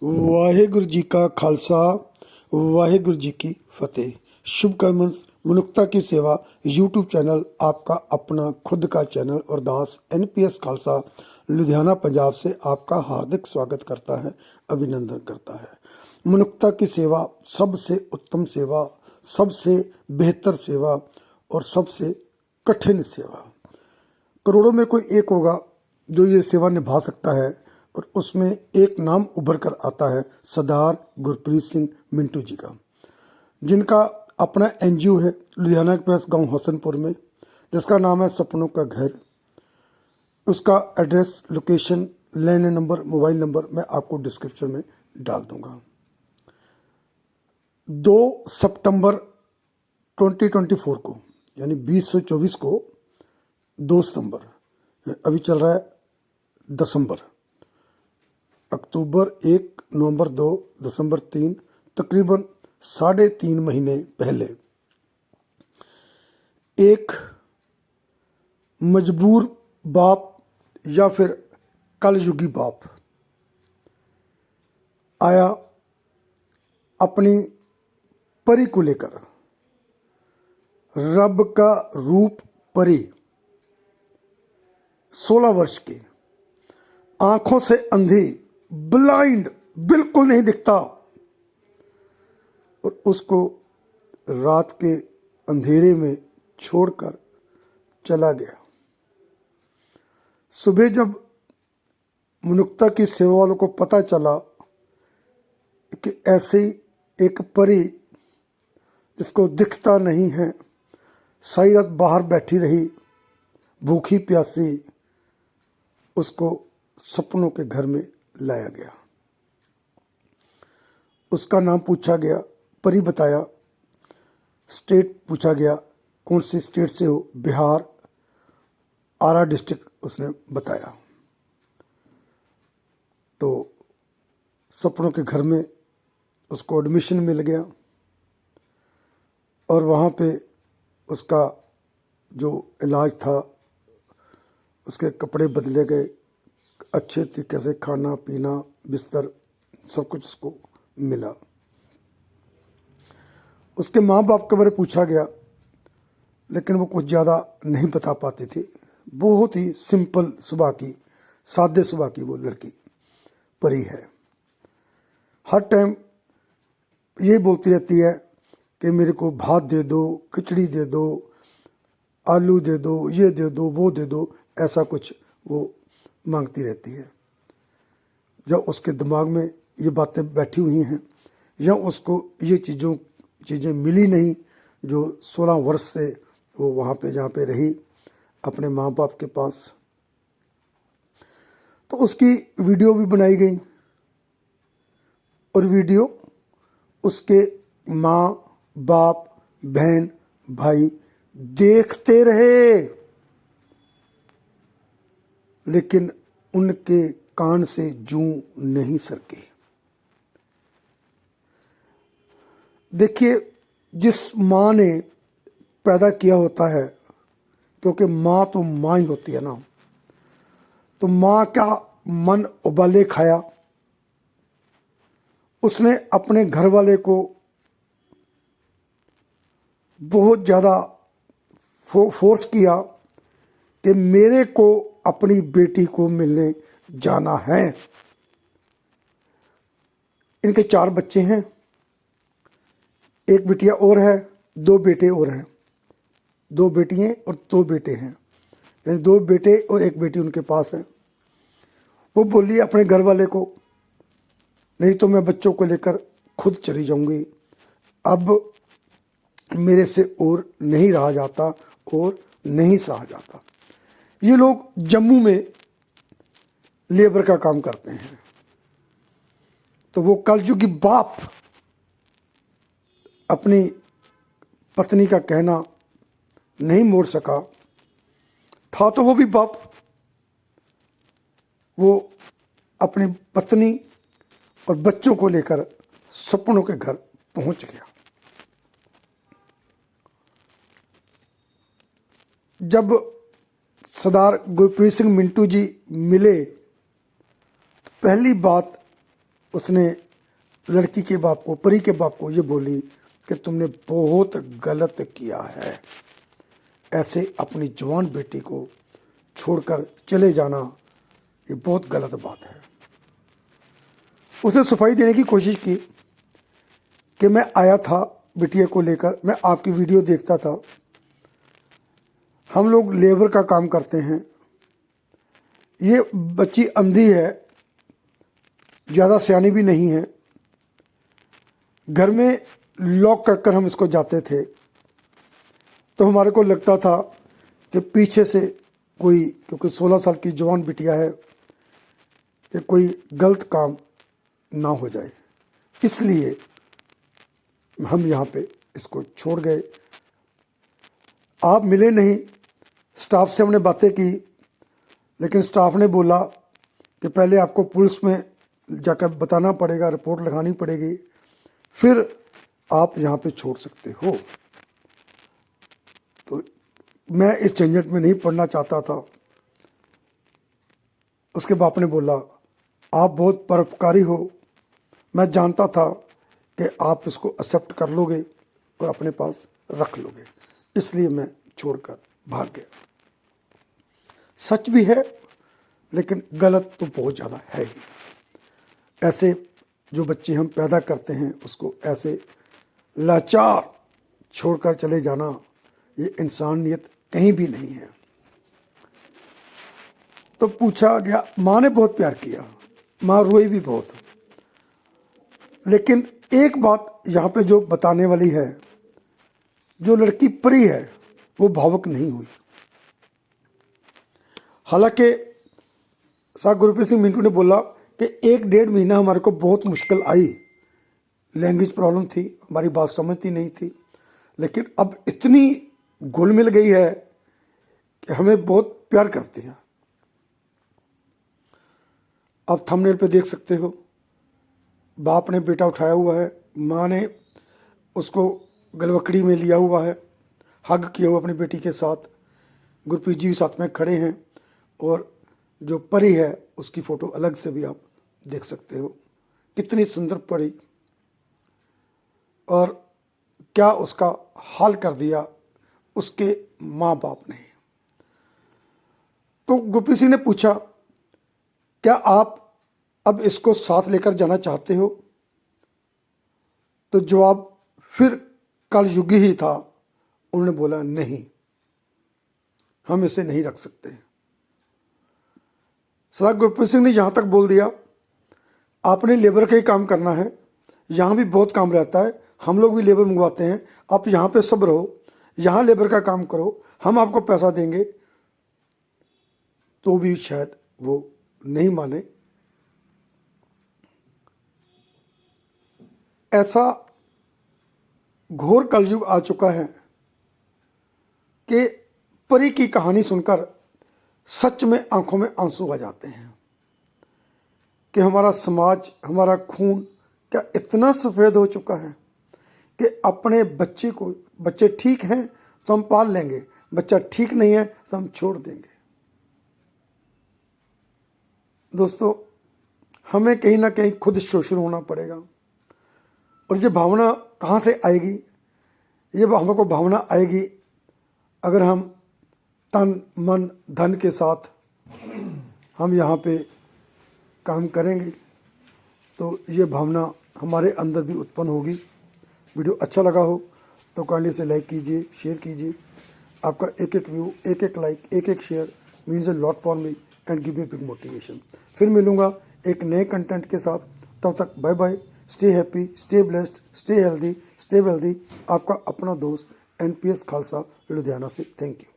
वाहेगुरु जी का खालसा वाहेगुरु जी की फतेह। शुभकामना मनुष्यता की सेवा यूट्यूब चैनल आपका अपना खुद का चैनल अरदास NPS खालसा लुधियाना पंजाब से आपका हार्दिक स्वागत करता है, अभिनंदन करता है। मनुष्यता की सेवा सबसे उत्तम सेवा, सबसे बेहतर सेवा और सबसे कठिन सेवा। करोड़ों में कोई एक होगा जो ये सेवा निभा सकता है और उसमें एक नाम उभर कर आता है सरदार गुरप्रीत सिंह मिंटू जी का, जिनका अपना NGO है लुधियाना के पास गांव हसनपुर में, जिसका नाम है सपनों का घर। उसका address, location, land number, mobile number मैं आपको डिस्क्रिप्शन में डाल दूंगा। 2 सितंबर 2024 को यानी 2024 को 2 सितंबर, अभी चल रहा है दिसंबर, अक्टूबर 1, नवंबर 2, दिसंबर 3, तकरीबन 3.5 महीने पहले एक मजबूर बाप या फिर कलयुगी बाप आया अपनी परी को लेकर। रब का रूप परी, 16 वर्ष की, आंखों से अंधी, ब्लाइंड, बिल्कुल नहीं दिखता, और उसको रात के अंधेरे में छोड़कर चला गया। सुबह जब मनुष्यता की सेवा वालों को पता चला कि ऐसे एक परी जिसको दिखता नहीं है, सारी रात बाहर बैठी रही भूखी प्यासी, उसको सपनों के घर में लाया गया। उसका नाम पूछा गया, परी बताया, स्टेट पूछा गया, कौन सी स्टेट से हो, बिहार, आरा डिस्ट्रिक्ट उसने बताया। तो सपनों के घर में उसको एडमिशन मिल गया और वहाँ पे उसका जो इलाज था, उसके कपड़े बदले गए, अच्छे तरीके से खाना पीना, बिस्तर, सब कुछ उसको मिला। उसके माँ बाप के बारे में पूछा गया, लेकिन वो कुछ ज़्यादा नहीं बता पाते थे। बहुत ही सिंपल स्वभाव की, सादे स्वभाव की वो लड़की परी है। हर टाइम ये बोलती रहती है कि मेरे को भात दे दो, खिचड़ी दे दो, आलू दे दो, ये दे दो, वो दे दो, ऐसा कुछ वो मांगती रहती है। जब उसके दिमाग में ये बातें बैठी हुई हैं या उसको ये चीज़ें मिली नहीं जो 16 वर्ष से वो वहाँ पे जहाँ पे रही अपने माँ बाप के पास, तो उसकी वीडियो भी बनाई गई और वीडियो उसके माँ बाप, बहन, भाई देखते रहे, लेकिन उनके कान से जूं नहीं सरके। देखिए, जिस माँ ने पैदा किया होता है, क्योंकि माँ तो माँ ही होती है ना, तो माँ का मन उबाले खाया। उसने अपने घर वाले को बहुत ज़्यादा फोर्स किया कि मेरे को अपनी बेटी को मिलने जाना है। इनके 4 बच्चे हैं, एक बिटिया और है, 2 बेटे और हैं, 2 बेटियां और 2 बेटे हैं, यानी 2 बेटे और 1 बेटी उनके पास है। वो बोली अपने घर वाले को, नहीं तो मैं बच्चों को लेकर खुद चली जाऊंगी, अब मेरे से और नहीं रहा जाता और नहीं सहा जाता। ये लोग जम्मू में लेबर का काम करते हैं। तो वो कलयुगी बाप अपनी पत्नी का कहना नहीं मोड़ सका था, तो वो भी बाप, वो अपनी पत्नी और बच्चों को लेकर सपनों के घर पहुंच गया। जब सरदार गुरप्रीत सिंह मिंटू जी मिले, तो पहली बात उसने लड़की के बाप को, परी के बाप को ये बोली कि तुमने बहुत गलत किया है, ऐसे अपनी जवान बेटी को छोड़कर चले जाना ये बहुत गलत बात है। उसे सफाई देने की कोशिश की कि मैं आया था बिटिया को लेकर, मैं आपकी वीडियो देखता था, हम लोग लेबर का काम करते हैं, ये बच्ची अंधी है, ज़्यादा सियानी भी नहीं है, घर में लॉक कर हम इसको जाते थे तो हमारे को लगता था कि पीछे से कोई, क्योंकि 16 साल की जवान बिटिया है, कि कोई गलत काम ना हो जाए, इसलिए हम यहाँ पे इसको छोड़ गए। आप मिले नहीं, स्टाफ से हमने बातें की, लेकिन स्टाफ ने बोला कि पहले आपको पुलिस में जाकर बताना पड़ेगा, रिपोर्ट लगानी पड़ेगी, फिर आप यहाँ पे छोड़ सकते हो। तो मैं इस झंझट में नहीं पड़ना चाहता था। उसके बाप ने बोला आप बहुत परोपकारी हो, मैं जानता था कि आप इसको एक्सेप्ट कर लोगे और अपने पास रख लोगे, इसलिए मैं छोड़कर भाग गया। सच भी है, लेकिन गलत तो बहुत ज़्यादा है ही। ऐसे जो बच्चे हम पैदा करते हैं उसको ऐसे लाचार छोड़कर चले जाना, ये इंसानियत कहीं भी नहीं है। तो पूछा गया, माँ ने बहुत प्यार किया, माँ रोई भी बहुत, लेकिन एक बात यहाँ पे जो बताने वाली है, जो लड़की परी है वो भावुक नहीं हुई। हालांकि साहब गुरप्रीत सिंह मिंटू ने बोला कि 1-1.5 महीना हमारे को बहुत मुश्किल आई, लैंग्वेज प्रॉब्लम थी, हमारी बात समझती नहीं थी, लेकिन अब इतनी घुल मिल गई है कि हमें बहुत प्यार करते हैं। आप थंबनेल पे देख सकते हो, बाप ने बेटा उठाया हुआ है, माँ ने उसको गलवकड़ी में लिया हुआ है, हग किया हुआ अपनी बेटी के साथ, गुरप्रीत जी भी साथ में खड़े हैं, और जो परी है उसकी फ़ोटो अलग से भी आप देख सकते हो। कितनी सुंदर परी, और क्या उसका हाल कर दिया उसके माँ बाप ने। तो गुरप्रीत सिंह ने पूछा क्या आप अब इसको साथ लेकर जाना चाहते हो? तो जवाब फिर कल युगी ही था, उन्होंने बोला नहीं, हम इसे नहीं रख सकते। सरदार गुरप्रीत सिंह ने यहाँ तक बोल दिया आपने लेबर का ही काम करना है, यहाँ भी बहुत काम रहता है, हम लोग भी लेबर मंगवाते हैं, आप यहाँ पे सब रहो, यहाँ लेबर का काम करो, हम आपको पैसा देंगे। तो भी शायद वो नहीं माने। ऐसा घोर कलयुग आ चुका है कि परी की कहानी सुनकर सच में आंखों में आंसू आ जाते हैं कि हमारा समाज, हमारा खून क्या इतना सफ़ेद हो चुका है कि अपने बच्चे को, बच्चे ठीक हैं तो हम पाल लेंगे, बच्चा ठीक नहीं है तो हम छोड़ देंगे। दोस्तों, हमें कहीं ना कहीं खुद सोशल होना पड़ेगा। और ये भावना कहाँ से आएगी? ये हमको भावना आएगी अगर हम तन मन धन के साथ हम यहाँ पे काम करेंगे, तो ये भावना हमारे अंदर भी उत्पन्न होगी। वीडियो अच्छा लगा हो तो काइंडली से लाइक कीजिए, शेयर कीजिए। आपका एक एक व्यू, एक एक लाइक, एक एक share means a lot for me and give me big motivation. फिर मिलूंगा एक नए कंटेंट के साथ, तब तक bye bye, stay happy, stay blessed, stay healthy, stay wealthy. आपका अपना दोस्त NPS खालसा लुधियाना से। Thank you.